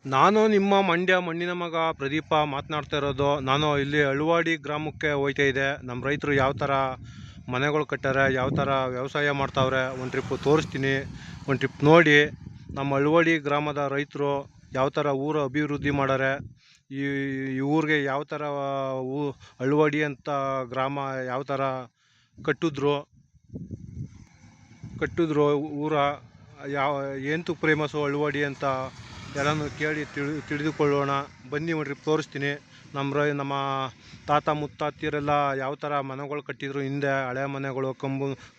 ನಾನು ನಿಮ್ಮ ಮಂಡ್ಯ ಮಣ್ಣಿನ ಮಗ ಪ್ರದೀಪ ಮಾತನಾಡ್ತಾ ಇರೋದು. ನಾನು ಇಲ್ಲಿ ಅಳುವಾಡಿ ಗ್ರಾಮಕ್ಕೆ ಹೋಗ್ತಾ ಇದ್ದೆ. ನಮ್ಮ ರೈತರು ಯಾವ ಥರ ಮನೆಗಳು ಕಟ್ಟಾರೆ, ಯಾವ ಥರ ವ್ಯವಸಾಯ ಮಾಡ್ತಾವ್ರೆ ಒಂದು ಟ್ರಿಪ್ಪು ತೋರಿಸ್ತೀನಿ. ಒಂದು ಟ್ರಿಪ್ ನೋಡಿ. ನಮ್ಮ ಅಳುವಾಡಿ ಗ್ರಾಮದ ರೈತರು ಯಾವ ಥರ ಊರು ಅಭಿವೃದ್ಧಿ ಮಾಡಾರೆ, ಈ ಊರಿಗೆ ಯಾವ ಥರ ಅಳುವಾಡಿ ಅಂತ ಗ್ರಾಮ ಯಾವ ಥರ ಕಟ್ಟಿದ್ರು ಊರ ಯಾವ ಎಂತು ಫೇಮಸ್ಸು ಅಳುವಾಡಿ ಅಂತ ಎಲ್ಲನೂ ಕೇಳಿ ತಿಳಿದುಕೊಳ್ಳೋಣ ಬನ್ನಿ. ಒಂದು ಟ್ರಿಪ್ ತೋರಿಸ್ತೀನಿ. ನಮ್ಮ ತಾತ ಮುತ್ತಾತಿಯರೆಲ್ಲ ಯಾವ ಥರ ಮನೆಗಳು ಕಟ್ಟಿದ್ರು ಹಿಂದೆ, ಹಳೆ ಮನೆಗಳು,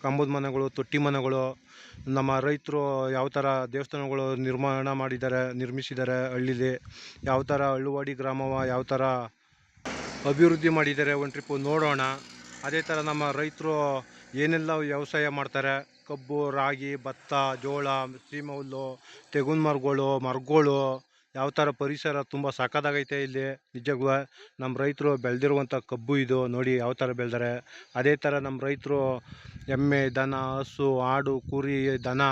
ಕಂಬದ ಮನೆಗಳು, ತೊಟ್ಟಿ ಮನೆಗಳು. ನಮ್ಮ ರೈತರು ಯಾವ ಥರ ದೇವಸ್ಥಾನಗಳು ನಿರ್ಮಿಸಿದ್ದಾರೆ ಹಳ್ಳಿಲಿ, ಯಾವ ಥರ ಅಳುವಾಡಿ ಗ್ರಾಮವ ಯಾವ ಥರ ಅಭಿವೃದ್ಧಿ ಮಾಡಿದ್ದಾರೆ ಒಂದು ಟ್ರಿಪ್ಪು ನೋಡೋಣ. ಅದೇ ಥರ ನಮ್ಮ ರೈತರು ಏನೆಲ್ಲ ವ್ಯವಸಾಯ ಮಾಡ್ತಾರೆ, ಕಬ್ಬು, ರಾಗಿ, ಭತ್ತ, ಜೋಳ, ಸೀಮೆ ಹುಲ್ಲು, ತೆಂಗಿನ ಮರಗಳು, ಯಾವ ಥರ ಪರಿಸರ ತುಂಬ ಸಖತ್ತಾಗೈತೆ ಇಲ್ಲಿ. ನಿಜಕ್ಕೂ ನಮ್ಮ ರೈತರು ಬೆಳೆದಿರುವಂಥ ಕಬ್ಬು ಇದು ನೋಡಿ ಯಾವ ಥರ ಬೆಳೆದಾರೆ. ಅದೇ ಥರ ನಮ್ಮ ರೈತರು ಎಮ್ಮೆ, ದನ, ಹಸು, ಆಡು, ಕುರಿ, ದನ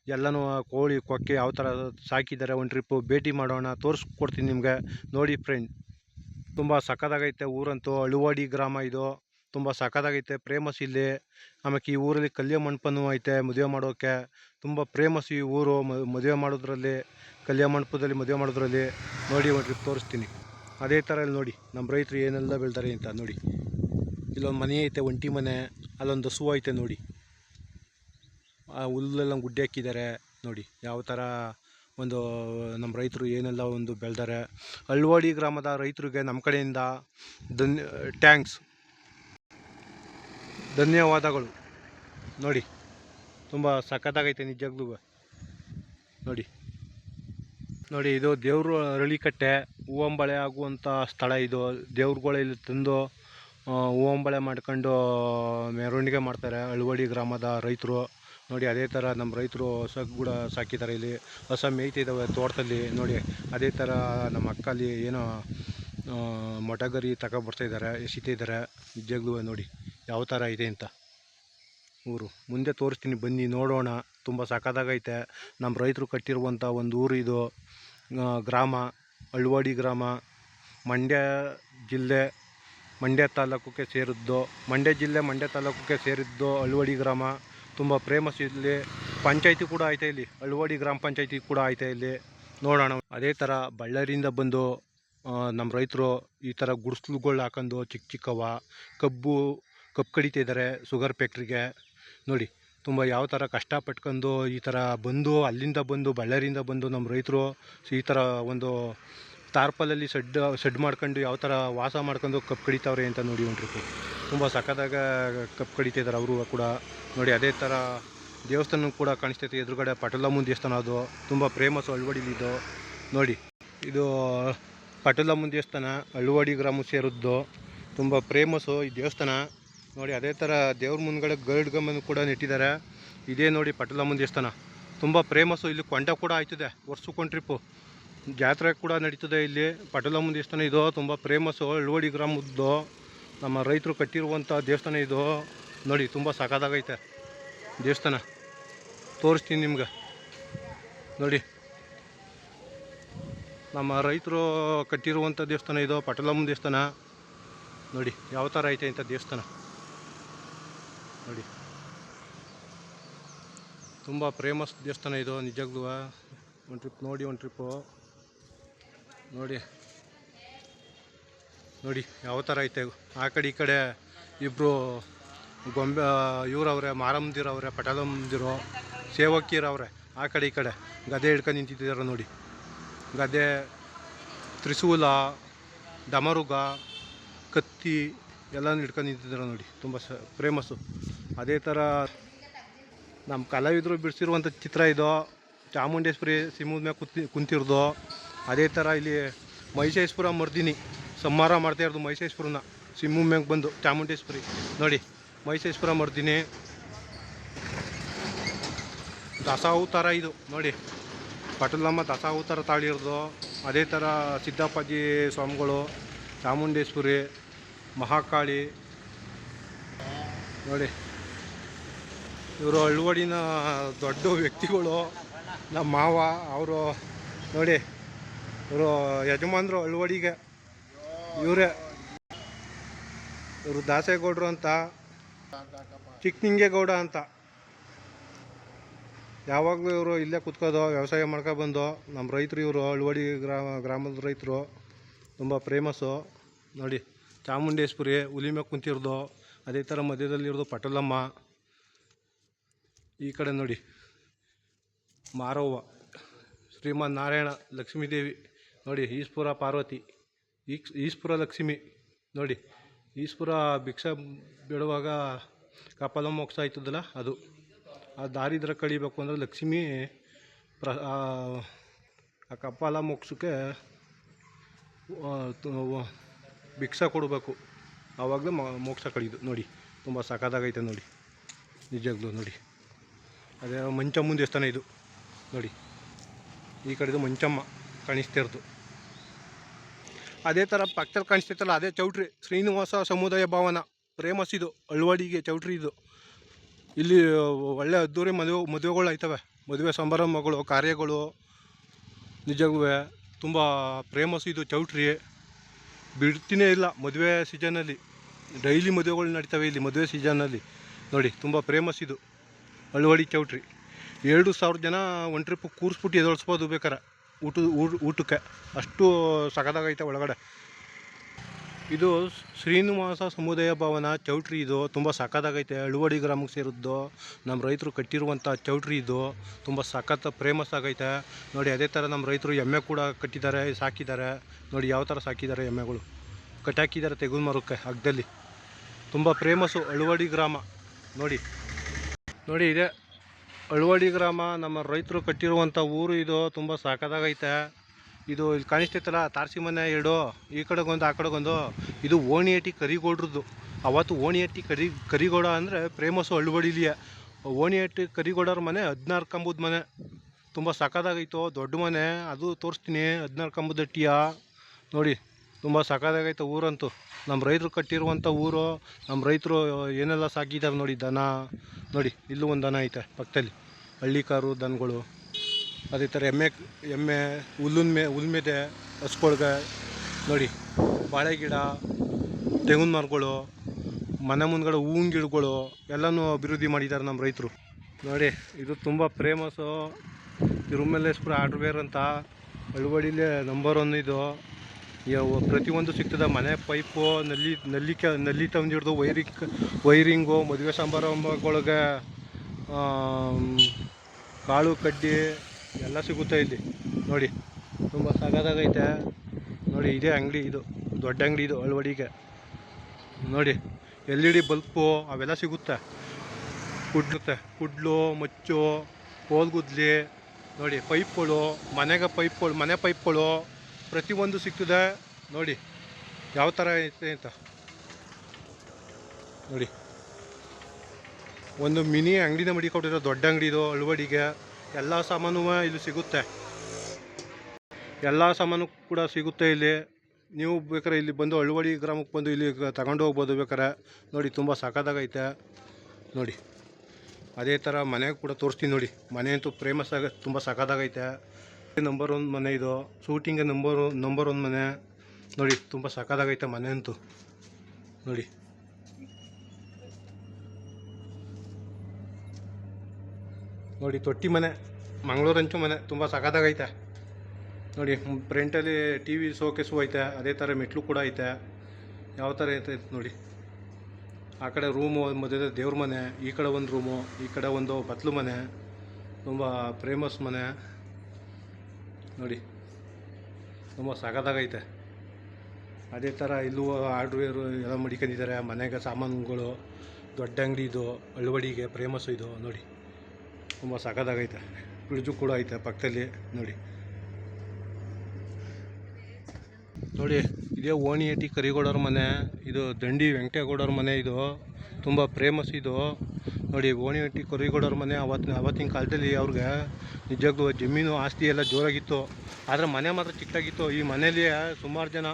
ಎಲ್ಲನೂ, ಕೋಳಿ, ಕೊಕ್ಕೆ ಯಾವ ಥರ ಸಾಕಿದ್ದಾರೆ ಒಂದು ಟ್ರಿಪ್ಪು ಭೇಟಿ ಮಾಡೋಣ, ತೋರಿಸ್ಕೊಡ್ತೀನಿ ನಿಮಗೆ ನೋಡಿ ಫ್ರೆಂಡ್. ತುಂಬ ಸಖತ್ತಾಗೈತೆ ಊರಂತೂ. ಅಳುವಾಡಿ ಗ್ರಾಮ ಇದು ತುಂಬ ಸಖತ್ತಾಗೈತೆ, ಫೇಮಸ್ ಇಲ್ಲಿ. ಆಮೇಲೆ ಈ ಊರಲ್ಲಿ ಕಲ್ಯಾಣ ಮಂಟಪನೂ ಐತೆ ಮದುವೆ ಮಾಡೋಕ್ಕೆ. ತುಂಬ ಫೇಮಸ್ ಈ ಊರು ಮದುವೆ ಮಾಡೋದ್ರಲ್ಲಿ, ಕಲ್ಯಾಣ ಮಂಟಪದಲ್ಲಿ ಮದುವೆ ಮಾಡೋದ್ರಲ್ಲಿ. ನೋಡಿ ಒಂದು ಟ್ರಿಪ್ ತೋರಿಸ್ತೀನಿ. ಅದೇ ಥರ ಇಲ್ಲಿ ನೋಡಿ ನಮ್ಮ ರೈತರು ಏನೆಲ್ಲ ಬೆಳ್ತಾರೆ ಅಂತ ನೋಡಿ. ಇಲ್ಲೊಂದು ಮನೆ ಐತೆ, ಒಂಟಿ ಮನೆ, ಅಲ್ಲೊಂದು ಹಸು ಐತೆ ನೋಡಿ. ಆ ಹುಲ್ಲೆಲ್ಲ ಗುಡ್ಡೆ ಹಾಕಿದ್ದಾರೆ ನೋಡಿ ಯಾವ ಥರ ಒಂದು ನಮ್ಮ ರೈತರು ಏನೆಲ್ಲ ಒಂದು ಬೆಳೆದಾರೆ. ಅಳುವಾಡಿ ಗ್ರಾಮದ ರೈತರಿಗೆ ನಮ್ಮ ಕಡೆಯಿಂದ ಧನ್ಯವಾದಗಳು. ನೋಡಿ ತುಂಬ ಸಖತ್ತಾಗೈತೆ ನಿಜವಾಗ್ಲೂ. ನೋಡಿ ಇದು ದೇವ್ರ ಅರಳಿಕಟ್ಟೆ, ಹೂವಂಬಳೆ ಆಗುವಂಥ ಸ್ಥಳ ಇದು. ದೇವ್ರುಗಳಲ್ಲಿ ತಂದು ಹೂವಂಬಳೆ ಮಾಡ್ಕೊಂಡು ಮೆರವಣಿಗೆ ಮಾಡ್ತಾರೆ ಅಳುವಾಡಿ ಗ್ರಾಮದ ರೈತರು ನೋಡಿ. ಅದೇ ಥರ ನಮ್ಮ ರೈತರು ಹೊಸ ಕೂಡ ಸಾಕಿದ್ದಾರೆ ಇಲ್ಲಿ, ಹೊಸ ಮೇಯ್ತಿದ್ದಾವೆ ತೋಟದಲ್ಲಿ ನೋಡಿ. ಅದೇ ಥರ ನಮ್ಮ ಅಕ್ಕಲ್ಲಿ ಏನೋ ಮೊಟಗರಿ ತಗೊಬರ್ತಾಯಿದ್ದಾರೆ, ಎಸಿತಿದ್ದಾರೆ. ನಿಜವಾಗ್ಲೂ ನೋಡಿ ಯಾವ ಥರ ಇದೆ ಅಂತ ಊರು. ಮುಂದೆ ತೋರಿಸ್ತೀನಿ ಬನ್ನಿ ನೋಡೋಣ. ತುಂಬ ಸಖತ್ತಾಗೈತೆ. ನಮ್ಮ ರೈತರು ಕಟ್ಟಿರುವಂಥ ಒಂದು ಊರು ಇದು. ಗ್ರಾಮ ಅಳುವಾಡಿ ಗ್ರಾಮ, ಮಂಡ್ಯ ಜಿಲ್ಲೆ ಮಂಡ್ಯ ತಾಲೂಕಿಗೆ ಸೇರಿದ್ದು ಅಳುವಾಡಿ ಗ್ರಾಮ. ತುಂಬ ಫೇಮಸ್ ಇಲ್ಲಿ. ಪಂಚಾಯತಿ ಕೂಡ ಐತೆ ಇಲ್ಲಿ, ಅಳುವಾಡಿ ಗ್ರಾಮ ಪಂಚಾಯತಿ ಕೂಡ ಐತೆ ಇಲ್ಲಿ ನೋಡೋಣ. ಅದೇ ಥರ ಬಳ್ಳಾರಿಯಿಂದ ಬಂದು ನಮ್ಮ ರೈತರು ಈ ಥರ ಗುಡಿಸ್ಲುಗಳು ಹಾಕೊಂಡು ಚಿಕ್ಕವ ಕಬ್ಬು ಕಡಿತಿದ್ದಾರೆ ಶುಗರ್ ಫ್ಯಾಕ್ಟ್ರಿಗೆ ನೋಡಿ. ತುಂಬ ಯಾವ ಥರ ಕಷ್ಟಪಟ್ಕೊಂಡು ಈ ಥರ ಅಲ್ಲಿಂದ ಬಂದು ಬಳ್ಳಾರಿಯಿಂದ ಬಂದು ನಮ್ಮ ರೈತರು ಈ ಥರ ಒಂದು ತಾರ್ಪಲಲ್ಲಿ ಶೆಡ್ ಮಾಡ್ಕೊಂಡು ಯಾವ ಥರ ವಾಸ ಮಾಡ್ಕೊಂಡು ಕಬ್ಬು ಕಡಿತಾವ್ರೆ ಅಂತ ನೋಡಿ ಒಂದು ಟ್ರಿಪ್ಪು. ತುಂಬ ಸಖತ್ತಾಗ ಕಬ್ಬು ಕಡಿತಿದ್ದಾರೆ ಅವರು ಕೂಡ ನೋಡಿ. ಅದೇ ಥರ ದೇವಸ್ಥಾನ ಕೂಡ ಕಾಣಿಸ್ತೈತೆ ಎದುರುಗಡೆ, ಪಟಲಮ್ಮನ ದೇವಸ್ಥಾನ. ಅದು ತುಂಬ ಫೇಮಸ್ಸು ಅಳುವಾಡಿಲಿದ್ದು ನೋಡಿ. ಇದು ಪಟಲಮ್ಮನ ದೇವಸ್ಥಾನ ಅಳುವಾಡಿ ಗ್ರಾಮ ಸೇರಿದ್ದು, ತುಂಬ ಫೇಮಸ್ಸು ಈ ದೇವಸ್ಥಾನ ನೋಡಿ. ಅದೇ ಥರ ದೇವ್ರ ಮುಂದ್ಗಡೆ ಗರುಡ ಗಮ್ಮನ ಕೂಡ ನೆಟ್ಟಿದ್ದಾರೆ. ಇದೇ ನೋಡಿ ಪಟಲಮ್ಮನ ದೇವಸ್ಥಾನ, ತುಂಬ ಫೇಮಸ್ಸು. ಇಲ್ಲಿ ಕೊಂಡ ಕೂಡ ಆಯ್ತದೆ, ವರ್ಷಕ್ಕೊಂದು ಟ್ರಿಪ್ಪು ಜಾತ್ರೆ ಕೂಡ ನಡೀತದೆ ಇಲ್ಲಿ. ಪಟಲಮ್ಮನ ದೇವಸ್ಥಾನ ಇದು ತುಂಬ ಫೇಮಸ್ಸು ಅಳುವಾಡಿ ಗ್ರಾಮದ್ದು. ನಮ್ಮ ರೈತರು ಕಟ್ಟಿರುವಂಥ ದೇವಸ್ಥಾನ ಇದು ನೋಡಿ. ತುಂಬ ಸಖತ್ತಾಗೈತೆ ದೇವಸ್ಥಾನ, ತೋರಿಸ್ತೀನಿ ನಿಮ್ಗೆ ನೋಡಿ. ನಮ್ಮ ರೈತರು ಕಟ್ಟಿರುವಂಥ ದೇವಸ್ಥಾನ ಇದು ಪಟಲಮ್ಮನ ದೇವಸ್ಥಾನ ನೋಡಿ ಯಾವ ಥರ ಐತೆ ಅಂತ ದೇವಸ್ಥಾನ ನೋಡಿ. ತುಂಬ ಫೇಮಸ್ ದೇವಸ್ಥಾನ ಇದು ನಿಜವಾಗ್ಲೂ. ಒಂದು ಟ್ರಿಪ್ ನೋಡಿ, ಒಂದು ಟ್ರಿಪ್ಪು ನೋಡಿ ಯಾವ ಥರ ಐತೆ. ಆ ಕಡೆ ಈ ಕಡೆ ಇಬ್ಬರು ಗೊಂಬೆ ಇವರವ್ರೆ, ಮಾರಮ್ಮದಿರವ್ರೆ, ಪಟಲಮ್ಮದಿರು, ಸೇವಕಿಯರವ್ರೆ. ಆ ಕಡೆ ಈ ಕಡೆ ಗದೆ ಹಿಡ್ಕೊಂಡು ನಿಂತಿದ್ದಾರೆ ನೋಡಿ. ಗದೆ, ತ್ರಿಶೂಲ, ಡಮರುಗ, ಕತ್ತಿ ಎಲ್ಲ ಹಿಡ್ಕೊಂಡು ನಿಂತಿದ್ದಾರೆ ನೋಡಿ. ತುಂಬ ಫೇಮಸ್ಸು. ಅದೇ ಥರ ನಮ್ಮ ಕಲಾವಿದರು ಬಿಡಿಸಿರುವಂಥ ಚಿತ್ರ ಇದು. ಚಾಮುಂಡೇಶ್ವರಿ ಸಿಂಹದ ಮೇಲೆ ಕುಂತಿರೋದು. ಅದೇ ಥರ ಇಲ್ಲಿ ಮಹಿಷೇಶ್ವರ ಮರ್ದಿನಿ ಸಂಹಾರ ಮಾಡ್ತಾಯಿರೋದು ಮಹಿಷೇಶ್ವರನ ಸಿಂಹದ ಮ್ಯಾಗೆ ಬಂದು ಚಾಮುಂಡೇಶ್ವರಿ ನೋಡಿ. ಮಹಿಷೇಶ್ವರ ಮರ್ದಿನಿ ದಶಾವತಾರ ಇದು ನೋಡಿ. ಪಟಲಮ್ಮ ದಶಾವತಾರ ತಾಳಿರೋದು. ಅದೇ ಥರ ಸಿದ್ದಪ್ಪಾಜಿ ಸ್ವಾಮಿಗಳು, ಚಾಮುಂಡೇಶ್ವರಿ, ಮಹಾಕಾಳಿ ನೋಡಿ. ಇವರು ಅಳುವಾಡಿನ ದೊಡ್ಡ ವ್ಯಕ್ತಿಗಳು, ನಮ್ಮ ಮಾವ ಅವರು ನೋಡಿ. ಇವರು ಯಜಮಾನ್ರು ಅಳವಡಿಗೆ ಇವರೇ. ಇವರು ದಾಸೇಗೌಡರು ಅಂತ, ಚಿಕ್ಕನಿಂಗೇಗೌಡ ಅಂತ. ಯಾವಾಗಲೂ ಇವರು ಇಲ್ಲೇ ಕುತ್ಕೋದು ವ್ಯವಸಾಯ ಮಾಡ್ಕೊಬಂದು ನಮ್ಮ ರೈತರು. ಇವರು ಅಳವಡಿ ಗ್ರಾಮದ ರೈತರು, ತುಂಬ ಫೇಮಸ್ಸು. ನೋಡಿ ಚಾಮುಂಡೇಶ್ವರಿ ಹುಲಿ ಮೇಲೆ ಕುಂತಿರೋದು, ಅದೇ ಥರ ಮಧ್ಯದಲ್ಲಿರೋದು ಪಟಲಮ್ಮ. ಈ ಕಡೆ ನೋಡಿ ಮಾರವ್ವ, ಶ್ರೀಮನ್ ನಾರಾಯಣ, ಲಕ್ಷ್ಮೀದೇವಿ ನೋಡಿ, ಈಶ್ವರ ಪಾರ್ವತಿ, ಈಶ್ವರ ಲಕ್ಷ್ಮಿ ನೋಡಿ. ಈಶ್ವರ ಭಿಕ್ಷಾ ಬಿಡುವಾಗ ಕಪಾಲ ಮೋಕ್ಷ ಆಯ್ತದಲ್ಲ, ಅದು ಆ ದಾರಿದ್ರ ಕಳಿಬೇಕು ಅಂದರೆ ಲಕ್ಷ್ಮಿ ಆ ಕಪಾಲ ಮೋಕ್ಷಕ್ಕೆ ಭಿಕ್ಷಾ ಕೊಡಬೇಕು, ಆವಾಗಲೇ ಮೋಕ್ಷ ಕಳೀದು ನೋಡಿ. ತುಂಬ ಸಖತ್ತಾಗೈತೆ ನೋಡಿ, ನಿಜವಾಗ್ಲೂ ನೋಡಿ. ಅದೇ ಮಂಚಮ್ಮನ ದೇವಸ್ಥಾನ ಇದು ನೋಡಿ. ಈ ಕಡೆದು ಮಂಚಮ್ಮ ಕಾಣಿಸ್ತಿರೋದು. ಅದೇ ಥರ ಪಕ್ಕದಲ್ಲಿ ಕಾಣಿಸ್ತೈತಲ್ಲ, ಅದೇ ಚೌಟ್ರಿ ಶ್ರೀನಿವಾಸ ಸಮುದಾಯ ಭವನ. ಫೇಮಸ್ ಇದು ಅಳವಡಿಗೆ ಚೌಟ್ರಿ ಇದು. ಇಲ್ಲಿ ಒಳ್ಳೆ ಅದ್ದೂರಿ ಮದುವೆಗಳು ಆಯ್ತವೆ, ಮದುವೆ ಸಮಾರಂಭಗಳು, ಕಾರ್ಯಗಳು. ನಿಜವೂ ತುಂಬ ಫೇಮಸ್ ಇದು ಚೌಟ್ರಿ. ಬಿಡ್ತೀನೇ ಇಲ್ಲ ಮದುವೆ ಸೀಸನಲ್ಲಿ, ಡೈಲಿ ಮದುವೆಗಳು ನಡೀತವೆ ಇಲ್ಲಿ ಮದುವೆ ಸೀಸನ್ನಲ್ಲಿ ನೋಡಿ. ತುಂಬ ಫೇಮಸ್ ಇದು ಅಳವಡಿ ಚೌಟ್ರಿ. 2,000 ಜನ ಒಂದು ಟ್ರಿಪ್ ಕೂರಿಸ್ಬಿಟ್ಟು ಎದೊಳಿಸ್ಬೋದು ಬೇಕಾರೆ ಊಟಕ್ಕೆ, ಅಷ್ಟು ಸಖತ್ತಾಗೈತೆ ಒಳಗಡೆ. ಇದು ಶ್ರೀನಿವಾಸ ಸಮುದಾಯ ಭವನ ಚೌಟ್ರಿ. ಇದು ತುಂಬ ಸಖತ್ತಾಗೈತೆ, ಅಳವಡಿ ಗ್ರಾಮಕ್ಕೆ ಸೇರಿದ್ದು, ನಮ್ಮ ರೈತರು ಕಟ್ಟಿರುವಂಥ ಚೌಟ್ರಿ ಇದು. ತುಂಬ ಸಖತ್ ಫೇಮಸ್ ಆಗೈತೆ ನೋಡಿ. ಅದೇ ಥರ ನಮ್ಮ ರೈತರು ಎಮ್ಮೆ ಕೂಡ ಕಟ್ಟಿದ್ದಾರೆ, ಸಾಕಿದ್ದಾರೆ ನೋಡಿ. ಯಾವ ಥರ ಸಾಕಿದ್ದಾರೆ ಎಮ್ಮೆಗಳು, ಕಟ್ಟಾಕಿದ್ದಾರೆ ತೆಗೆದು ಮರಕ್ಕೆ ಹಗ್ಗದಲ್ಲಿ. ತುಂಬ ಫೇಮಸ್ಸು ಅಳವಡಿ ಗ್ರಾಮ ನೋಡಿ. ನೋಡಿ ಇದೆ ಅಳವಡಿ ಗ್ರಾಮ, ನಮ್ಮ ರೈತರು ಕಟ್ಟಿರುವಂಥ ಊರು ಇದು. ತುಂಬ ಸಖತ್ತಾಗೈತೆ. ಇದು ಇಲ್ಲಿ ಕಾಣಿಸ್ತೈತಲ್ಲ ತಾರಸಿ ಮನೆ ಎರಡು, ಈ ಕಡೆಗೊಂದು ಆ ಕಡೆಗೊಂದು. ಇದು ಓಣಿಹಟ್ಟಿ ಕರಿಗೌಡ್ರದ್ದು. ಅವತ್ತು ಓಣಿಹಟ್ಟಿ ಕರಿಗೌಡ ಅಂದರೆ ಫೇಮಸ್ಸು ಅಳವಡಿಲಿಯೇ. ಓಣಿಹಟ್ಟಿ ಕರಿಗೌಡರ ಮನೆ 16 ಕಂಬದ ಮನೆ, ತುಂಬ ಸಖತ್ತಾಗೈತು. ದೊಡ್ಡ ಮನೆ, ಅದು ತೋರಿಸ್ತೀನಿ. 16 ಕಂಬದ ಹಟ್ಟಿಯ ನೋಡಿ. ತುಂಬ ಸಖತ್ತಾಗೈತೆ ಊರಂತೂ. ನಮ್ಮ ರೈತರು ಕಟ್ಟಿರುವಂಥ ಊರು. ನಮ್ಮ ರೈತರು ಏನೆಲ್ಲ ಸಾಕಿದ್ದಾರೆ ನೋಡಿ. ದನ ನೋಡಿ, ಇಲ್ಲೂ ಒಂದು ದನ ಐತೆ ಪಕ್ಕದಲ್ಲಿ, ಹಳ್ಳಿ ಕಾರು ದನಗಳು. ಅದೇ ಥರ ಎಮ್ಮೆ ಹುಲ್ಮೇದೆ ಹಸ್ಕೊಳ್ಗೆ ನೋಡಿ. ಬಾಳೆ ಗಿಡ, ತೆಂಗಿನ ಮರಗಳು, ಮನೆ ಮುಂದ್ಗಡೆ ಹೂವಿನ ಗಿಡಗಳು ಎಲ್ಲನೂ ಅಭಿವೃದ್ಧಿ ಮಾಡಿದ್ದಾರೆ ನಮ್ಮ ರೈತರು ನೋಡಿ. ಇದು ತುಂಬ ಫೇಮಸ್ಸು ತಿರುಮಲೇಶ್ವರ ಹಾರ್ಡ್ವೇರ್ ಅಂತ, ಅಳವಡಿಲೇ ನಂಬರ್ 1 ಇದು. ಪ್ರತಿಯೊಂದು ಸಿಗ್ತದೆ. ಮನೆ ಪೈಪು, ನಲ್ಲಿ ತಂದಿಡ್ದು ವೈರಿಂಗು, ಮದುವೆ ಸಮಾರಂಭಗಳಿಗೆ ಕಾಳು ಕಡ್ಡಿ ಎಲ್ಲ ಸಿಗುತ್ತೆ ಇಲ್ಲಿ ನೋಡಿ. ತುಂಬ ಸಗದಾಗೈತೆ ನೋಡಿ. ಇದೇ ಅಂಗಡಿ, ಇದು ದೊಡ್ಡ ಅಂಗಡಿ ಇದು ಅಳವಡಿಗೆ ನೋಡಿ. LED ಬಲ್ಪು ಅವೆಲ್ಲ ಸಿಗುತ್ತೆ. ಕುಡ್ಲು, ಮಚ್ಚು, ಕೋಲ್ಗುದ್ಲಿ ನೋಡಿ. ಪೈಪ್ಗಳು, ಮನೆ ಪೈಪ್ಗಳು ಪ್ರತಿಯೊಂದು ಸಿಗ್ತದೆ ನೋಡಿ. ಯಾವ ಥರ ಐತೆ ಅಂತ ನೋಡಿ. ಒಂದು ಮಿನಿ ಅಂಗಡಿನ ಮಡಿಕೊಟ್ಟಿರೋ ದೊಡ್ಡ ಅಂಗಡಿ ಇದು ಅಳವಡಿಗೆ. ಎಲ್ಲ ಸಾಮಾನು ಇಲ್ಲಿ ಸಿಗುತ್ತೆ, ಎಲ್ಲ ಸಾಮಾನು ಕೂಡ ಸಿಗುತ್ತೆ ಇಲ್ಲಿ. ನೀವು ಬೇಕಾದ್ರೆ ಇಲ್ಲಿ ಬಂದು ಅಳವಡಿ ಗ್ರಾಮಕ್ಕೆ ಬಂದು ಇಲ್ಲಿ ತಗೊಂಡು ಹೋಗ್ಬೋದು ಬೇಕಾರೆ ನೋಡಿ. ತುಂಬ ಸಖತ್ತಾಗೈತೆ ನೋಡಿ. ಅದೇ ಥರ ಮನೆ ಕೂಡ ತೋರಿಸ್ತೀನಿ ನೋಡಿ. ಮನೆ ಅಂತೂ ಫೇಮಸ್ ತುಂಬ ಸಖತ್ತಾಗೈತೆ. ನಂಬರ್ 1 ಮನೆ ಇದು. ಶೂಟಿಂಗ್ ನಂಬರ್ 1 ಮನೆ ನೋಡಿ. ತುಂಬ ಸಖತ್ತಾಗೈತೆ ಮನೆ ಅಂತೂ ನೋಡಿ. ನೋಡಿ ತೊಟ್ಟಿ ಮನೆ, ಮಂಗಳೂರು ಹಂಚು ಮನೆ, ತುಂಬ ಸಖತ್ತಾಗೈತೆ ನೋಡಿ. ಫ್ರಂಟಲ್ಲಿ TV ಶೋಕೇಸು ಐತೆ. ಅದೇ ಥರ ಮೆಟ್ಲು ಕೂಡ ಐತೆ. ಯಾವ ಥರ ಐತೆ ನೋಡಿ. ಆ ಕಡೆ ರೂಮು, ಮಧ್ಯದ ದೇವ್ರ ಮನೆ, ಈ ಕಡೆ ಒಂದು ರೂಮು, ಈ ಕಡೆ ಒಂದು ಬತ್ಲು ಮನೆ. ತುಂಬ ಫೇಮಸ್ ಮನೆ ನೋಡಿ. ತುಂಬ ಸಖತ್ತಾಗೈತೆ. ಅದೇ ಥರ ಇಲ್ಲೂ ಹಾರ್ಡ್ವೇರು ಎಲ್ಲ ಮಡಿಕೊಂಡಿದ್ದಾರೆ. ಮನೆಗೆ ಸಾಮಾನುಗಳು, ದೊಡ್ಡ ಅಂಗಡಿ ಇದು ಅಳವಡಿಗೆ ಫೇಮಸ್ಸು ಇದು ನೋಡಿ. ತುಂಬ ಸಖತ್ತಾಗೈತೆ. ಫ್ರಿಡ್ಜು ಕೂಡ ಐತೆ ಪಕ್ಕದಲ್ಲಿ ನೋಡಿ. ನೋಡಿ ಇದೇ ಓಣಿಹಟ್ಟಿ ಕರಿಗೌಡರ ಮನೆ. ಇದು ದಂಡಿ ವೆಂಕಟೇಗೌಡರ ಮನೆ. ಇದು ತುಂಬ ಫೇಮಸ್ ಇದು ನೋಡಿ. ಓಣಿಹಟ್ಟಿ ಕರಿಗೌಡರ ಮನೆ. ಅವತ್ತಿನ ಕಾಲದಲ್ಲಿ ಅವ್ರಿಗೆ ನಿಜವಾಗ್ಲೂ ಜಮೀನು ಆಸ್ತಿ ಎಲ್ಲ ಜೋರಾಗಿತ್ತು, ಆದರೆ ಮನೆ ಮಾತ್ರ ಚಿಕ್ಕದಾಗಿತ್ತು. ಈ ಮನೇಲಿ ಸುಮಾರು ಜನ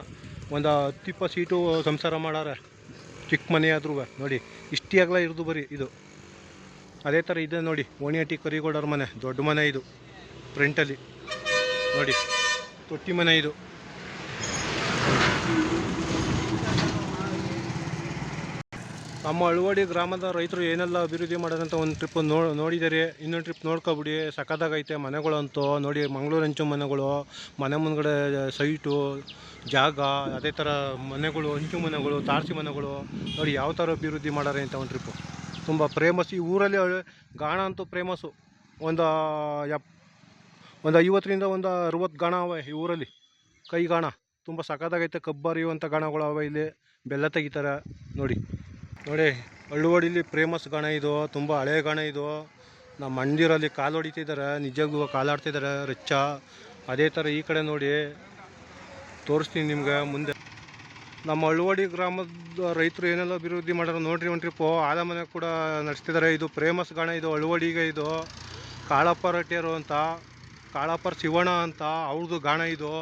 ಒಂದು 10-20 ಸೀಟು ಸಂಸಾರ ಮಾಡಾರೆ. ಚಿಕ್ಕ ಮನೆ ಆದ್ರೂ ನೋಡಿ, ಇಷ್ಟಿಯಾಗಲ ಇರೋದು ಬರೀ ಇದು. ಅದೇ ಥರ ಇದೆ ನೋಡಿ ಓಣಿಹಟ್ಟಿ ಕರಿಗೌಡರ ಮನೆ. ದೊಡ್ಡ ಮನೆ ಇದು ಫ್ರಂಟಲ್ಲಿ ನೋಡಿ. ತೊಟ್ಟಿ ಮನೆ ಇದು. ನಮ್ಮ ಅಳವಡಿ ಗ್ರಾಮದ ರೈತರು ಏನೆಲ್ಲ ಅಭಿವೃದ್ಧಿ ಮಾಡೋದಂತ ಒಂದು ಟ್ರಿಪ್ ನೋಡಿದರೆ ಇನ್ನೊಂದು ಟ್ರಿಪ್ ನೋಡ್ಕೊಬಿಡಿ. ಸಖತ್ತಾಗೈತೆ ಮನೆಗಳಂತೂ ನೋಡಿ. ಮಂಗಳೂರು ಹಂಚು ಮನೆಗಳು, ಮನೆ ಮುಂದ್ಗಡೆ ಸೈಟು ಜಾಗ, ಅದೇ ಥರ ಮನೆಗಳು, ಹಂಚು ಮನೆಗಳು, ತಾರಸಿ ಮನೆಗಳು ನೋಡಿ ಯಾವ ಥರ ಅಭಿವೃದ್ಧಿ ಮಾಡಾರೆ ಅಂತ ಒಂದು ಟ್ರಿಪ್ಪು. ತುಂಬ ಫೇಮಸ್ ಈ ಊರಲ್ಲಿ. ಗಾಣ ಅಂತೂ ಫೇಮಸ್ಸು. ಒಂದು 50ರಿಂದ 60 ಗಾಣ ಅವೆ ಈ ಊರಲ್ಲಿ. ಕೈ ಗಾಣ ತುಂಬ ಸಖತ್ತಾಗೈತೆ. ಕಬ್ಬು ಹರಿಯುವಂಥ ಗಾಣಗಳು ಅವೆ ಇಲ್ಲಿ. ಬೆಲ್ಲ ತೆಗಿತಾರೆ ನೋಡಿ. ಅಳ್ಳುವಡಿಲಿ ಫೇಮಸ್ ಗಾಣ ಇದು. ತುಂಬ ಹಳೆ ಗಾಣ ಇದು. ನಮ್ಮ ಮಂದಿರಲ್ಲಿ ಕಾಲು ಹೊಡಿತಿದ್ದಾರೆ, ನಿಜಕ್ಕೂ ಕಾಲಾಡ್ತಿದ್ದಾರೆ ರಚ್ಚ. ಅದೇ ಥರ ಈ ಕಡೆ ನೋಡಿ, ತೋರಿಸ್ತೀನಿ ನಿಮ್ಗೆ ಮುಂದೆ. ನಮ್ಮ ಅಳ್ಳುವಡಿ ಗ್ರಾಮದ ರೈತರು ಏನೆಲ್ಲ ಅಭಿವೃದ್ಧಿ ಮಾಡ್ಯಾರ ನೋಡ್ರಿ. ಒಂದು ಟ್ರಿಪ್ಪು ಆದ ಮನೆ ಕೂಡ ನಡೆಸ್ತಿದ್ದಾರೆ. ಇದು ಫೇಮಸ್ ಗಾಣ ಇದು ಅಳ್ಳುವಡಿಗೆ. ಇದು ಕಾಳಪ್ಪ ರಟ್ಟಿಯರು ಅಂತ, ಕಾಳಪ್ಪರ್ ಶಿವಣ್ಣ ಅಂತ ಅವ್ರದ್ದು ಗಾಣ ಇದು.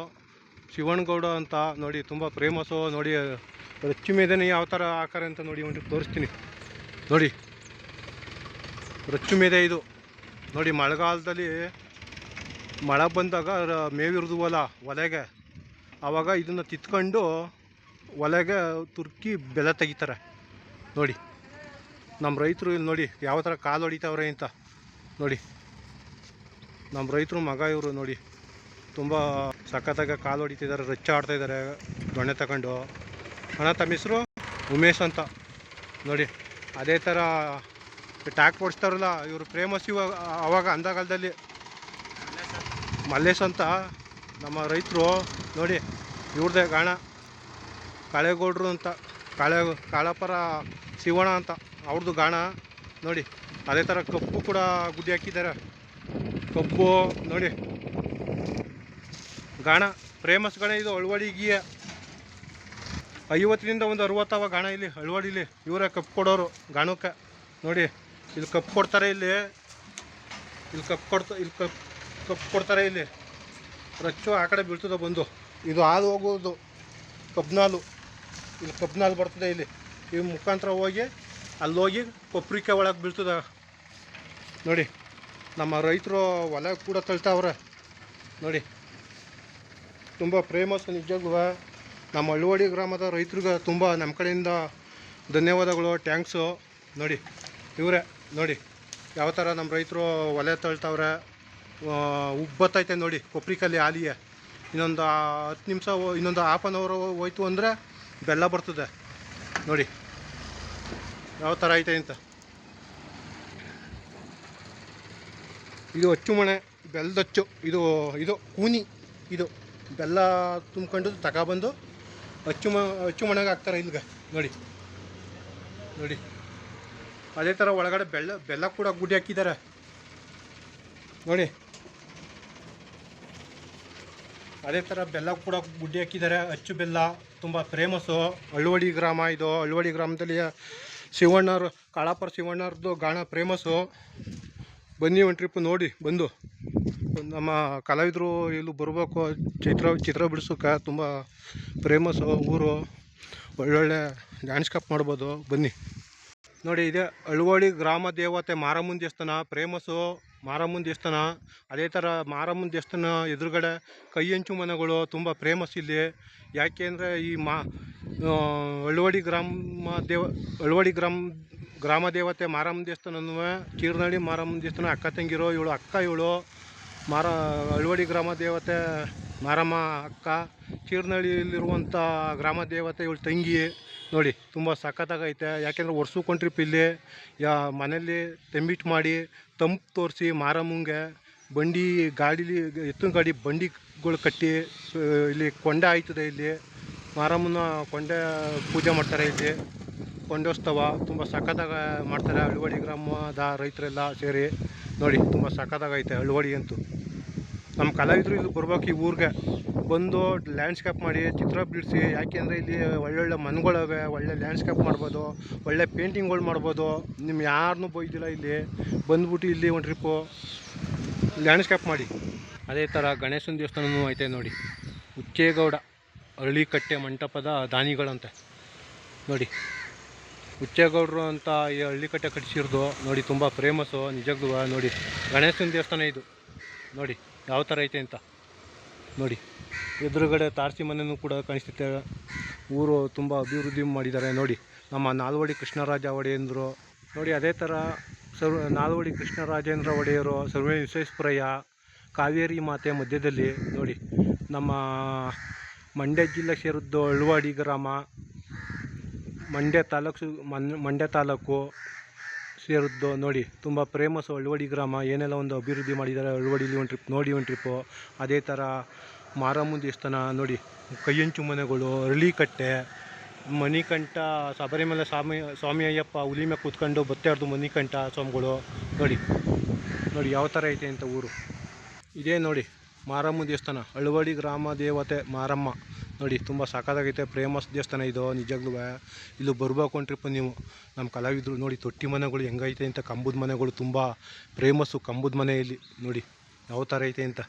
ಶಿವಣ್ಣಗೌಡ ಅಂತ ನೋಡಿ, ತುಂಬ ಫೇಮಸ್ಸು ನೋಡಿ. ರಚ್ಚು ಮೇದನೆ ಯಾವ ಥರ ಆಕಾರ ಅಂತ ನೋಡಿ ಒಂದು ತೋರಿಸ್ತೀನಿ ನೋಡಿ. ರಚ್ಚು ಮೇದೆ ಇದು ನೋಡಿ. ಮಳೆಗಾಲದಲ್ಲಿ ಮಳೆ ಬಂದಾಗ ಮೇವಿರ್ದುವಲ್ಲ ಒಲೆಗೆ, ಆವಾಗ ಇದನ್ನು ತಿತ್ಕೊಂಡು ಒಲೆಗೆ ತುರ್ಕಿ ಬೆಲೆ ತೆಗಿತಾರೆ ನೋಡಿ. ನಮ್ಮ ರೈತರು ಇಲ್ಲಿ ನೋಡಿ ಯಾವ ಥರ ಕಾಲು ಹೊಡಿತಾವ್ರೆ ಅಂತ ನೋಡಿ. ನಮ್ಮ ರೈತರು ಮಗ ಇವರು ನೋಡಿ. ತುಂಬ ಸಖತ್ತಾಗ ಕಾಲು ಹೊಡಿತಿದ್ದಾರೆ, ರಚ್ಚ ಆಡ್ತಾಯಿದ್ದಾರೆ ದೊಣ್ಣೆ ತಗೊಂಡು. ಅಣ್ಣ ತಮ್ಮ ಹೆಸರು? ಉಮೇಶ್ ಅಂತ ನೋಡಿ. ಅದೇ ಥರ ಟ್ಯಾಕ್ಟ್ ಓಡಿಸ್ತಾರಲ್ಲ ಇವರು ಫೇಮಸ್ ಇವಾಗ. ಆವಾಗ ಅಂದಕಾಲದಲ್ಲಿ ಮಲ್ಲೇಶ್ ಅಂತ ನಮ್ಮ ರೈತರು ನೋಡಿ. ಇವ್ರದ್ದೇ ಗಾಣ ಕಾಳೇಗೌಡರು ಅಂತ, ಕಾಳಪ್ಪರ ಶಿವಣ್ಣ ಅಂತ ಅವ್ರದ್ದು ಗಾಣ ನೋಡಿ. ಅದೇ ಥರ ಕಬ್ಬು ಕೂಡ ಗುಡ್ಡಿ ಹಾಕಿದ್ದಾರೆ. ಕಬ್ಬು ನೋಡಿ ಗಾಣ ಫೇಮಸ್ ಗಾಣ ಇದು ಅಳ್ವಡಿಗೆ. 50ರಿಂದ 60 ಅವ ಗಾಣ ಇಲ್ಲಿ ಅಳ್ವಡಿಲಿ. ಇವರೇ ಕಪ್ಪು ಕೊಡೋರು ಗಾಣಕ್ಕೆ ನೋಡಿ. ಇಲ್ಲಿ ಕಪ್ಪು ಕೊಡ್ತಾರೆ, ಇಲ್ಲಿ ಕಪ್ಪು ಕೊಡ್ತಾರೆ. ಇಲ್ಲಿ ರಚ್ಚು ಆ ಕಡೆ ಬೀಳ್ತದೆ ಬಂದು. ಇದು ಹಾಲು ಹೋಗೋದು ಕಬ್ನಾಲು. ಇಲ್ಲಿ ಕಬ್ನಾಲು ಬರ್ತದೆ ಇಲ್ಲಿ. ಈ ಮುಖಾಂತರ ಹೋಗಿ ಅಲ್ಲೋಗಿ ಕೊಪ್ರಿಕೆ ಒಳಗೆ ಬೀಳ್ತದೆ ನೋಡಿ. ನಮ್ಮ ರೈತರು ಹೊಲ ಕೂಡ ತಳ್ತಾವ್ರೆ ನೋಡಿ. ತುಂಬ ಫೇಮಸ್ ನಿಜಕ್ಕೂ. ನಮ್ಮ ಅಳ್ಳುವಡಿ ಗ್ರಾಮದ ರೈತರಿಗೆ ತುಂಬ ನಮ್ಮ ಕಡೆಯಿಂದ ಧನ್ಯವಾದಗಳು, ಟ್ಯಾಂಕ್ಸು ನೋಡಿ. ಇವರೇ ನೋಡಿ ಯಾವ ಥರ ನಮ್ಮ ರೈತರು ಒಲೆ ತಳ್ತಾವ್ರೆ. ಉಬ್ಬತ್ತೈತೆ ನೋಡಿ ಕೊಪ್ರಿಕಲ್ಲಿ ಹಾಲಿಗೆ. ಇನ್ನೊಂದು 10 ನಿಮಿಷ, ಇನ್ನೊಂದು ಹಾಫ್ ಆನ್ ಅವರ್ ಹೋಯ್ತು ಅಂದರೆ ಬೆಲ್ಲ ಬರ್ತದೆ ನೋಡಿ ಯಾವ ಥರ ಐತೆ ಅಂತ. ಇದು ಅಚ್ಚು ಮಣೆ, ಬೆಲ್ಲದಚ್ಚು. ಇದು ಕೂನಿ. ಇದು ಬೆಲ್ಲ ತುಂಬ್ಕೊಂಡು ತಗೊಬಂದು ಅಚ್ಚು ಮನೆಗೆ ಹಾಕ್ತಾರೆ ಇಲ್ಲಿಗೆ ನೋಡಿ. ಅದೇ ಥರ ಒಳಗಡೆ ಬೆಲ್ಲ ಕೂಡ ಗುಡ್ಡಿ ಹಾಕಿದ್ದಾರೆ ನೋಡಿ. ಅದೇ ಥರ ಬೆಲ್ಲ ಕೂಡ ಗುಡ್ಡಿ ಹಾಕಿದ್ದಾರೆ. ಅಚ್ಚು ಬೆಲ್ಲ ತುಂಬ ಫೇಮಸ್ಸು ಅಳ್ಳುವಡಿ ಗ್ರಾಮ ಇದು. ಅಳ್ಳುವಡಿ ಗ್ರಾಮದಲ್ಲಿ ಶಿವಣ್ಣರು, ಕಾಳಪ್ಪರ ಶಿವಣ್ಣರದ್ದು ಗಾಣ ಫೇಮಸ್ಸು. ಬನ್ನಿ ಒಂದು ಟ್ರಿಪ್ ನೋಡಿ ಬಂದು. ನಮ್ಮ ಕಲಾವಿದರು ಇಲ್ಲೂ ಬರಬೇಕು ಚಿತ್ರ ಬಿಡಿಸೋಕೆ. ತುಂಬ ಫೇಮಸ್ಸು ಊರು. ಒಳ್ಳೊಳ್ಳೆ ಡ್ಯಾನ್ಸ್ ಕಪ್ ಮಾಡ್ಬೋದು ಬನ್ನಿ ನೋಡಿ. ಇದೆ ಅಳ್ಳುವಡಿ ಗ್ರಾಮ ದೇವತೆ ಮಾರಮ್ಮನ ದೇವಸ್ಥಾನ ಫೇಮಸ್ಸು. ಮಾರಮ್ಮನ ದೇವಸ್ಥಾನ. ಅದೇ ಥರ ಮಾರಮ್ಮನ ದೇವಸ್ಥಾನ ಎದುರುಗಡೆ ಕೈ ಹಂಚು ಮನೆಗಳು ತುಂಬ ಫೇಮಸ್ ಇಲ್ಲಿ. ಯಾಕೆ ಅಂದರೆ ಈ ಅಳ್ಳುವಡಿ ಗ್ರಾಮ ದೇವತೆ ಮಾರಮ್ಮನ ದೇವಸ್ಥಾನನೂ ಕೀರ್ನಳ್ಳಿ ಮಾರಮ್ಮನ ದೇವಸ್ಥಾನ ಅಕ್ಕ ತಂಗಿರೋ. ಇವಳು ಅಕ್ಕ, ಇವಳು ಅಳ್ಳುವಡಿ ಗ್ರಾಮ ದೇವತೆ ಮಾರಮ್ಮ ಅಕ್ಕ. ಕೀರ್ನಳ್ಳಿಯಲ್ಲಿರುವಂಥ ಗ್ರಾಮ ದೇವತೆ ಇವಳು ತಂಗಿ ನೋಡಿ. ತುಂಬ ಸಖತ್ತಾಗೈತೆ. ಯಾಕೆಂದರೆ ವರ್ಷಕ್ಕೆ ಒಂದು ಟ್ರಿಪ್ ಇಲ್ಲಿ ಮನೇಲಿ ತಂಬಿಟ್ಟು ಮಾಡಿ ತಂಪು ತೋರಿಸಿ ಮಾರಮ್ಮಂಗೆ ಬಂಡಿ ಗಾಡೀಲಿ, ಎತ್ತಿನ ಗಾಡಿ ಬಂಡಿಗಳು ಕಟ್ಟಿ ಇಲ್ಲಿ ಕೊಂಡೆ ಆಯ್ತದೆ. ಇಲ್ಲಿ ಮಾರಮ್ಮನ ಕೊಂಡೆ ಪೂಜೆ ಮಾಡ್ತಾರೆ. ಇಲ್ಲಿ ಕೊಂಡೋತ್ಸವ ತುಂಬ ಸಖತ್ತಾಗ ಮಾಡ್ತಾರೆ ಅಳ್ಳುವಡಿ ಗ್ರಾಮದ ರೈತರೆಲ್ಲ ಸೇರಿ ನೋಡಿ. ತುಂಬ ಸಖತ್ತಾಗೈತೆ ಅಳ್ಳುವಡಿ ಅಂತೂ. ನಮ್ಮ ಕಲಾವಿದರು ಇಲ್ಲಿ ಬರ್ಬೇಕು ಈ ಊರಿಗೆ ಬಂದು ಲ್ಯಾಂಡ್ಸ್ಕೇಪ್ ಮಾಡಿ ಚಿತ್ರ ಬಿಡಿಸಿ. ಯಾಕೆಂದರೆ ಇಲ್ಲಿ ಒಳ್ಳೊಳ್ಳೆ ಮನೆಗಳವೆ, ಒಳ್ಳೆ ಲ್ಯಾಂಡ್ಸ್ಕೇಪ್ ಮಾಡ್ಬೋದು, ಒಳ್ಳೆ ಪೇಂಟಿಂಗ್ಗಳು ಮಾಡ್ಬೋದು. ನಿಮ್ಮ ಯಾರನ್ನೂ ಬೈದಿಲ್ಲ. ಇಲ್ಲಿ ಬಂದ್ಬಿಟ್ಟು ಇಲ್ಲಿ ಒಂದು ಟ್ರಿಪ್ಪು ಲ್ಯಾಂಡ್ಸ್ಕೇಪ್ ಮಾಡಿ. ಅದೇ ಥರ ಗಣೇಶನ ದೇವಸ್ಥಾನವೂ ಐತೆ ನೋಡಿ. ಹುಚ್ಚೇಗೌಡ ಹಳ್ಳಿಕಟ್ಟೆ ಮಂಟಪದ ದಾನಿಗಳಂತೆ ನೋಡಿ. ಹುಚ್ಚೇಗೌಡರು ಅಂತ ಈ ಹಳ್ಳಿಕಟ್ಟೆ ಕಟ್ಟಿಸಿರೋದು ನೋಡಿ. ತುಂಬ ಫೇಮಸ್ಸು ನಿಜಕ್ಕೂ ನೋಡಿ. ಗಣೇಶನ ದೇವಸ್ಥಾನ ಇದು ನೋಡಿ ಯಾವ ಥರ ಐತೆ ಅಂತ ನೋಡಿ. ಎದುರುಗಡೆ ತಾರಸಿ ಮನೆಯೂ ಕೂಡ ಕಾಣಿಸುತ್ತೆ. ಊರು ತುಂಬ ಅಭಿವೃದ್ಧಿ ಮಾಡಿದ್ದಾರೆ ನೋಡಿ. ನಮ್ಮ ನಾಲ್ವಡಿ ಕೃಷ್ಣರಾಜ ಒಡೆಯಂದರು ನೋಡಿ. ಅದೇ ಥರ ನಾಲ್ವಡಿ ಕೃಷ್ಣರಾಜೇಂದ್ರ ಒಡೆಯರು, ಸರ್ವೇ ವಿಶ್ವೇಶ್ವರಯ್ಯ, ಕಾವೇರಿ ಮಾತೆ ಮಧ್ಯದಲ್ಲಿ ನೋಡಿ. ನಮ್ಮ ಮಂಡ್ಯ ಜಿಲ್ಲೆ ಸೇರಿದ್ದು ಅಳ್ವಾಡಿ ಗ್ರಾಮ, ಮಂಡ್ಯ ತಾಲೂಕು ಸೇರಿದ್ದು ನೋಡಿ. ತುಂಬ ಫೇಮಸ್ಸು ಅಳ್ವಾಡಿ ಗ್ರಾಮ. ಏನೆಲ್ಲ ಒಂದು ಅಭಿವೃದ್ಧಿ ಮಾಡಿದ್ದಾರೆ ಅಳ್ವಾಡಿಲಿ. ಒಂದು ಟ್ರಿಪ್ ನೋಡಿ, ಒಂದು ಟ್ರಿಪ್ಪು. ಅದೇ ಥರ ಮಾರಮ್ಮನ ದೇವಸ್ಥಾನ ನೋಡಿ. ಕೈಯಂಚು ಮನೆಗಳು, ಅರಳಿಕಟ್ಟೆ, ಮಣಿಕಂಠ, ಶಬರಿಮಲೆ ಸ್ವಾಮಿ ಅಯ್ಯಪ್ಪ ಹುಲಿ ಮೇಲೆ ಕೂತ್ಕೊಂಡು ಬತ್ತಾಡ್ದು ಮಣಿಕಂಠ ಸ್ವಾಮಿಗಳು ನೋಡಿ. ನೋಡಿ ಯಾವ ಥರ ಐತೆ ಅಂತ ಊರು. ಇದೇ ನೋಡಿ ಮಾರಮ್ಮ ದೇವಸ್ಥಾನ, ಅಳ್ವಾಡಿ ಗ್ರಾಮ ದೇವತೆ ಮಾರಮ್ಮ ನೋಡಿ. ತುಂಬ ಸಖತ್ತಾಗೈತೆ, ಫೇಮಸ್ ದೇವಸ್ಥಾನ ಇದು ನಿಜಾಗ್ಲೂ. ಇಲ್ಲಿ ಬರ್ಬೇಕು ಒಂದು ಟ್ರಿಪ್ ನೀವು. ನಮ್ಮ ಕಲಾವಿದರು ನೋಡಿ ತೊಟ್ಟಿ ಮನೆಗಳು ಹೆಂಗೈತೆ ಅಂತ. ಕಂಬದ ಮನೆಗಳು ತುಂಬ ಫೇಮಸ್ಸು. ಕಂಬದ ಮನೆಯಲ್ಲಿ ನೋಡಿ ಯಾವ ಥರ ಐತೆ ಅಂತ.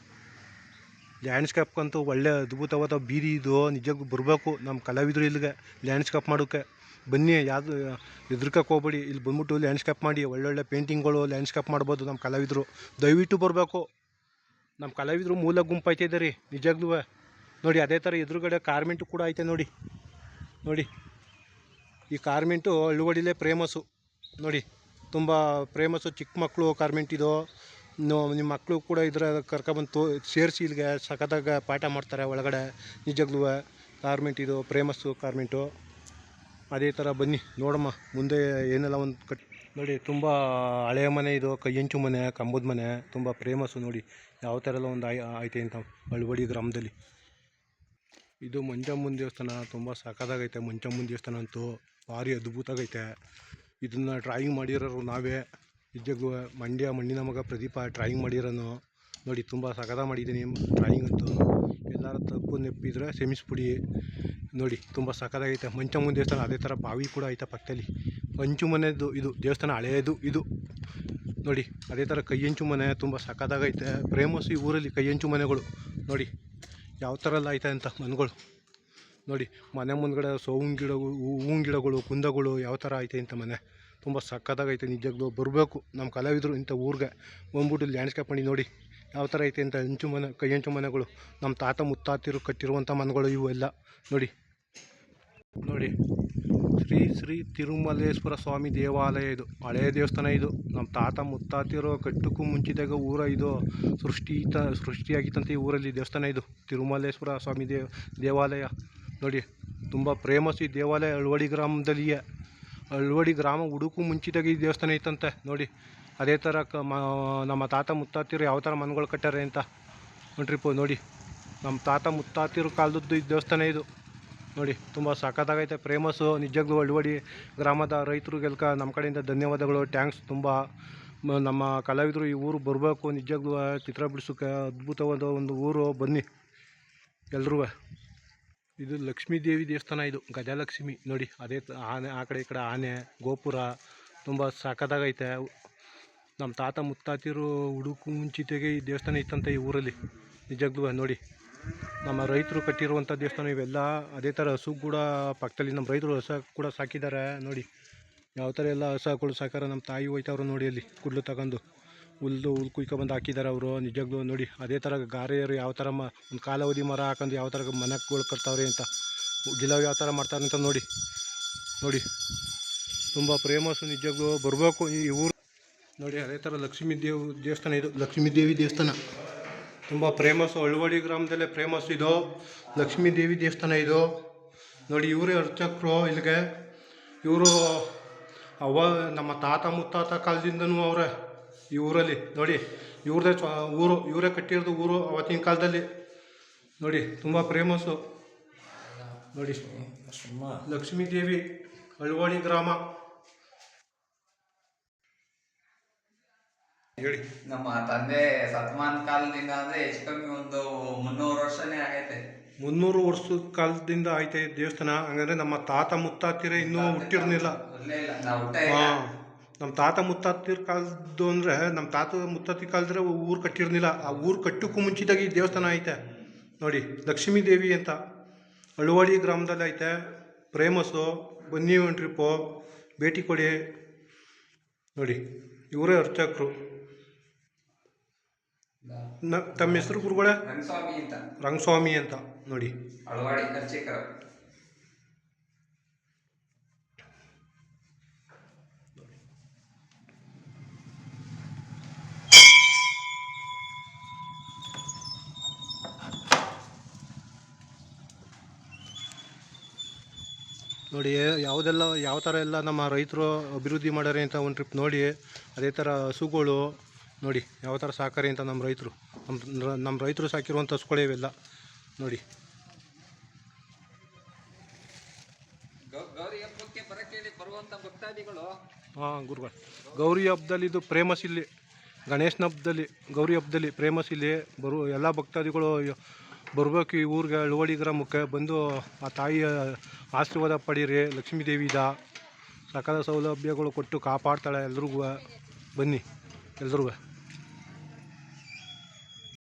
ಲ್ಯಾಂಡ್ಸ್ಕೇಪ್ಗಂತೂ ಒಳ್ಳೆ ಅದ್ಭುತವಾದ ಬೀದಿ ಇದು. ನಿಜಕ್ಕೂ ಬರಬೇಕು ನಮ್ಮ ಕಲಾವಿದರು ಇಲ್ಲಿಗೆ ಲ್ಯಾಂಡ್ಸ್ಕೇಪ್ ಮಾಡೋಕ್ಕೆ. ಬನ್ನಿ, ಯಾವುದು ಹೆದರ್ಕಕ್ಕೆ ಹೋಗ್ಬೇಡಿ. ಇಲ್ಲಿ ಬಂದ್ಬಿಟ್ಟು ಲ್ಯಾಂಡ್ಸ್ಕೇಪ್ ಮಾಡಿ, ಒಳ್ಳೊಳ್ಳೆ ಪೇಂಟಿಂಗ್ಗಳು ಲ್ಯಾಂಡ್ಸ್ಕೇಪ್ ಮಾಡ್ಬೋದು ನಮ್ಮ ಕಲಾವಿದರು. ದಯವಿಟ್ಟು ಬರಬೇಕು. ನಮ್ಮ ಕಲಾವಿದರು ಮೂಲ ಗುಂಪು ಐತೆ ರೀ ನಿಜಾಗ್ಲೂ ನೋಡಿ. ಅದೇ ಥರ ಎದುರುಗಡೆ ಕಾರ್ಮೆಂಟು ಕೂಡ ಐತೆ ನೋಡಿ. ನೋಡಿ ಈ ಕಾರ್ಮೆಂಟು ಅಳ್ವಾಡಿಲೇ ಫೇಮಸ್ಸು ನೋಡಿ. ತುಂಬ ಫೇಮಸ್ಸು. ಚಿಕ್ಕ ಮಕ್ಕಳು ಕಾರ್ಮೆಂಟ್ ಇದು. ನಿಮ್ಮ ಮಕ್ಕಳು ಕೂಡ ಇದ್ರೆ ಕರ್ಕೊಬಂದು ಸೇರಿಸಿ ಇಲ್ಲಿಗೆ ಸಖತ್ತಾಗ ಪಾಠ ಮಾಡ್ತಾರೆ ಒಳಗಡೆ ನಿಜಾಗ್ಲೂ. ಕಾರ್ಮೆಂಟ್ ಇದು ಫೇಮಸ್ಸು ಕಾರ್ಮೆಂಟು. ಅದೇ ಥರ ಬನ್ನಿ ನೋಡಮ್ಮ ಮುಂದೆ ಏನೆಲ್ಲ ಒಂದು ನೋಡಿ. ತುಂಬ ಹಳೆಯ ಮನೆ ಇದು, ಕೈಯಂಚು ಮನೆ, ಕಂಬದ ಮನೆ. ತುಂಬ ಫೇಮಸ್ಸು ನೋಡಿ. ಯಾವ ಥರ ಎಲ್ಲ ಒಂದು ಐತೆ ಅಂತ ಅಳ್ವಾಡಿ ಗ್ರಾಮದಲ್ಲಿ. ಇದು ಮಂಜಮ್ಮನ ದೇವಸ್ಥಾನ. ತುಂಬ ಸಖತ್ತಾಗೈತೆ ಮಂಜಮ್ಮನ ದೇವಸ್ಥಾನ ಅಂತೂ. ಭಾರಿ ಅದ್ಭುತವಾಗೈತೆ. ಇದನ್ನು ಡ್ರಾಯಿಂಗ್ ಮಾಡಿರೋರು ನಾವೇ ನಿಜಕ್ಕೂ. ಮಣ್ಣಿನ ಮಗ ಪ್ರದೀಪ ಡ್ರಾಯಿಂಗ್ ಮಾಡಿರೋನು ನೋಡಿ. ತುಂಬ ಸಖತ್ತಾಗಿ ಮಾಡಿದ್ದೀನಿ ಡ್ರಾಯಿಂಗ್ ಅಂತೂ. ಎಲ್ಲರ ತಪ್ಪು ನೆಪ್ಪಿದ್ರೆ ಕ್ಷಮಿಸ್ಬಿಡಿ ನೋಡಿ. ತುಂಬ ಸಖತ್ತಾಗೈತೆ ಮಂಜಮ್ಮನ ದೇವಸ್ಥಾನ. ಅದೇ ಥರ ಬಾವಿ ಕೂಡ ಐತೆ ಪಕ್ಕದಲ್ಲಿ. ಹಂಚು ಮನೆದು ಇದು ದೇವಸ್ಥಾನ, ಹಳೆಯದು ಇದು ನೋಡಿ. ಅದೇ ಥರ ಕೈಯಂಚು ಮನೆ ತುಂಬ ಸಖತ್ತಾಗೈತೆ. ಫೇಮಸ್ ಈ ಊರಲ್ಲಿ ಕೈಯಂಚು ಮನೆಗಳು ನೋಡಿ. ಯಾವ ಥರ ಎಲ್ಲ ಐತೆ ಅಂತ ಮನೆಗಳು ನೋಡಿ. ಮನೆ ಮುಂದ್ಗಡೆ ಸೋವಿನ ಗಿಡಗಳು, ಹೂವಿನ ಗಿಡಗಳು, ಕುಂದಗಳು ಯಾವ ಥರ ಐತೆ ಅಂತ ಮನೆ. ತುಂಬ ಸಖತ್ತಾಗೈತೆ ನಿಜವಾಗ್ಲೂ. ಬರಬೇಕು ನಮ್ಮ ಕಲಾವಿದರು ಇಂಥ ಊರಿಗೆ ಬಂದ್ಬಿಟ್ಟು ಲ್ಯಾಂಡ್ಸ್ಕೇಪ್ ಮಾಡಿ ನೋಡಿ ಯಾವ ಥರ ಐತೆ ಅಂತ. ಹಂಚು ಮನೆ, ಕೈಯಂಚು ಮನೆಗಳು ನಮ್ಮ ತಾತ ಮುತ್ತಾತಿರು ಕಟ್ಟಿರುವಂಥ ಮನೆಗಳು ಇವು ಎಲ್ಲ ನೋಡಿ. ನೋಡಿ ಶ್ರೀ ಶ್ರೀ ತಿರುಮಲೇಶ್ವರ ಸ್ವಾಮಿ ದೇವಾಲಯ. ಇದು ಹಳೆಯ ದೇವಸ್ಥಾನ. ಇದು ನಮ್ಮ ತಾತ ಮುತ್ತಾತಿರೋ ಕಟ್ಟಕ್ಕೂ ಮುಂಚಿದಾಗ ಊರ ಇದು ಸೃಷ್ಟಿಯಾಗಿತ್ತಂತೆ ಈ ಊರಲ್ಲಿ ದೇವಸ್ಥಾನ. ಇದು ತಿರುಮಲೇಶ್ವರ ಸ್ವಾಮಿ ದೇವಾಲಯ ನೋಡಿ. ತುಂಬ ಫೇಮಸ್ ಈ ದೇವಾಲಯ ಅಳ್ವಾಡಿ ಗ್ರಾಮದಲ್ಲಿಯೇ. ಅಳ್ವಾಡಿ ಗ್ರಾಮ ಹುಡುಕು ಮುಂಚಿದಾಗ ಈ ದೇವಸ್ಥಾನ ಇತ್ತಂತೆ ನೋಡಿ. ಅದೇ ಥರ ನಮ್ಮ ತಾತ ಮುತ್ತಾತಿರು ಯಾವ ಥರ ಮನೆಗಳು ಕಟ್ಟಾರೆ ಅಂತ ಒಂದು ಟ್ರಿಪ್ಪು ನೋಡಿ. ನಮ್ಮ ತಾತ ಮುತ್ತಾತಿರು ಕಾಲದ್ದು ಈ ದೇವಸ್ಥಾನ ಇದು ನೋಡಿ. ತುಂಬ ಸಖತ್ತಾಗೈತೆ, ಫೇಮಸ್ಸು ನಿಜವಾಗ್ಲೂ. ಅಳ್ವಾಡಿ ಗ್ರಾಮದ ರೈತರಿಗೆಲ್ಕ ನಮ್ಮ ಕಡೆಯಿಂದ ಧನ್ಯವಾದಗಳು, ಟ್ಯಾಂಕ್ಸ್ ತುಂಬ. ನಮ್ಮ ಕಲಾವಿದರು ಈ ಊರು ಬರಬೇಕು ನಿಜವಾಗ್ಲೂ. ಚಿತ್ರ ಬಿಡಿಸೋಕ್ಕೆ ಅದ್ಭುತವಾದ ಒಂದು ಊರು. ಬನ್ನಿ ಎಲ್ರೂ. ಇದು ಲಕ್ಷ್ಮೀ ದೇವಿ ದೇವಸ್ಥಾನ. ಇದು ಗಜಲಕ್ಷ್ಮಿ ನೋಡಿ. ಅದೇ ಆನೆ, ಆ ಕಡೆ ಈ ಕಡೆ ಆನೆ, ಗೋಪುರ ತುಂಬ ಸಖತ್ತಾಗೈತೆ. ನಮ್ಮ ತಾತ ಮುತ್ತಾತಿರು ಹುಡುಕು ಮುಂಚಿತೆಗೆ ಈ ದೇವಸ್ಥಾನ ಇತ್ತಂತೆ ಈ ಊರಲ್ಲಿ ನಿಜವಾಗ್ಲೂ ನೋಡಿ. ನಮ್ಮ ರೈತರು ಕಟ್ಟಿರುವಂಥ ದೇವಸ್ಥಾನ ಇವೆಲ್ಲ. ಅದೇ ಥರ ಹಸು ಕೂಡ ಪಕ್ಕದಲ್ಲಿ ನಮ್ಮ ರೈತರು ಹಸು ಕೂಡ ಸಾಕಿದ್ದಾರೆ ನೋಡಿ. ಯಾವ ಥರ ಎಲ್ಲ ಹಸುಗಳು ಸಾಕಾರ. ನಮ್ಮ ತಾಯಿ ಹೋಯ್ತವ್ರು ನೋಡಿ ಅಲ್ಲಿ ಕುಡ್ಲು ತಗೊಂಡು ಹುಲ್ಲು ಕುಯ್ಕೊಬಂದು ಹಾಕಿದ್ದಾರೆ ಅವರು ನಿಜವಾಗ್ಲೂ ನೋಡಿ. ಅದೇ ಥರ ಗಾರೆಯರು ಯಾವ ಥರ ಒಂದು ಕಾಲಾವಧಿ ಮರ ಹಾಕೊಂಡು ಯಾವ ಥರ ಮನೆಗಳು ಕಟ್ತಾವ್ರೆ ಅಂತ, ಗಿಲಾವ್ ಯಾವ ಥರ ಮಾಡ್ತಾರೆ ಅಂತ ನೋಡಿ. ನೋಡಿ ತುಂಬ ಫೇಮಸ್ಸು ನಿಜವಾಗ್ಲೂ. ಬರಬೇಕು ಈ ಊರು ನೋಡಿ. ಅದೇ ಥರ ಲಕ್ಷ್ಮೀ ದೇವಸ್ಥಾನ. ಇದು ಲಕ್ಷ್ಮೀ ದೇವಿ ದೇವಸ್ಥಾನ ತುಂಬ ಫೇಮಸ್ಸು. ಅಳ್ವಾಡಿ ಗ್ರಾಮದಲ್ಲೇ ಫೇಮಸ್ ಇದು ಲಕ್ಷ್ಮೀ ದೇವಿ ದೇವಸ್ಥಾನ ಇದು ನೋಡಿ. ಇವರೇ ಅರ್ಚಕರು ಇಲ್ಲಿಗೆ. ಇವರು ನಮ್ಮ ತಾತ ಮುತ್ತಾತ ಕಾಲದಿಂದನೂ ಅವರೇ ಈ ಊರಲ್ಲಿ ನೋಡಿ. ಇವ್ರದೇ ಊರು, ಇವರೇ ಕಟ್ಟಿರೋದು ಊರು ಅವತ್ತಿನ ಕಾಲದಲ್ಲಿ ನೋಡಿ. ತುಂಬ ಫೇಮಸ್ಸು ನೋಡಿ. ಲಕ್ಷ್ಮೀ ದೇವಿ ಅಳ್ವಾಡಿ ಗ್ರಾಮ ಹೇಳಿ. ನಮ್ಮ ತಂದೆ ಶತಮಾನ ಕಾಲದಿಂದ ಅಂದ್ರೆ ಹೆಚ್ಚು ಕಮ್ಮಿ ಒಂದು 300 ವರ್ಷನೇ ಆಗೈತೆ. 300 ವರ್ಷದ ಕಾಲದಿಂದ ಐತೆ ದೇವಸ್ಥಾನ. ಹಂಗಂದ್ರೆ ನಮ್ಮ ತಾತ ಮುತ್ತಾತಿರ ಇನ್ನೂ ಹುಟ್ಟಿರ್ಲಿಲ್ಲ. ನಮ್ಮ ತಾತ ಮುತ್ತಾತಿರ ಕಾಲದ್ದು ಅಂದರೆ ನಮ್ಮ ತಾತ ಮುತ್ತಾತಿ ಕಾಲದ್ರೆ ಊರು ಕಟ್ಟಿರ್ಲಿಲ್ಲ. ಆ ಊರು ಕಟ್ಟಕ್ಕೂ ಮುಂಚಿದಾಗ ಈ ದೇವಸ್ಥಾನ ಐತೆ ನೋಡಿ. ಲಕ್ಷ್ಮೀ ದೇವಿ ಅಂತ ಅಳ್ವಾಡಿ ಗ್ರಾಮದಲ್ಲಿ ಐತೆ. ಫೇಮಸ್ಸು. ಬನ್ನಿ ಒಂದು ಟ್ರಿಪ್ಪು ಭೇಟಿ ಕೊಡಿ ನೋಡಿ. ಇವರೇ ಅರ್ಚಕರು. ತಮ್ಮ ಹೆಸರು ಗುರುಗಳೇ? ರಂಗಸ್ವಾಮಿ ಅಂತ. ರಂಗಸ್ವಾಮಿ ಅಂತ ನೋಡಿ. ಅಳವಾಡಿ ಅರ್ಚಕರ. ನೋಡಿ ಯಾವ ಥರ ಎಲ್ಲ ನಮ್ಮ ರೈತರು ಅಭಿವೃದ್ಧಿ ಮಾಡ್ಯಾರೆ ಅಂತ ಒಂದು ಟ್ರಿಪ್ ನೋಡಿ. ಅದೇ ಥರ ಹಸುಗಳು ನೋಡಿ ಯಾವ ಥರ ಸಾಕಾರೆ ಅಂತ ನಮ್ಮ ರೈತರು ಸಾಕಿರುವಂಥ ಹಸುಗಳೇ ಇವೆಲ್ಲ ನೋಡಿ. ಗೌರಿ ಹಬ್ಬಕ್ಕೆ ಬರುವಂಥ ಭಕ್ತಾದಿಗಳು. ಹಾಂ ಗುರುಗಳು, ಗೌರಿ ಹಬ್ಬದಲ್ಲಿ ಇದು ಫೇಮಸ್ ಇಲ್ಲಿ. ಗಣೇಶನ ಹಬ್ಬದಲ್ಲಿ, ಗೌರಿ ಹಬ್ಬದಲ್ಲಿ ಫೇಮಸ್ ಇಲ್ಲಿ. ಎಲ್ಲ ಭಕ್ತಾದಿಗಳು ಬರಬೇಕು ಈ ಊರಿಗೆ, ಅಳವಾಡಿ ಗ್ರಾಮಕ್ಕೆ ಬಂದು ಆ ತಾಯಿಯ ಆಶೀರ್ವಾದ ಪಡೀರಿ. ಲಕ್ಷ್ಮೀ ದೇವಿದ ಸಕಲ ಸೌಲಭ್ಯಗಳು ಕೊಟ್ಟು ಕಾಪಾಡ್ತಾಳೆ ಎಲ್ರಿಗೂ. ಬನ್ನಿ ಎಲ್ರಿಗೂ.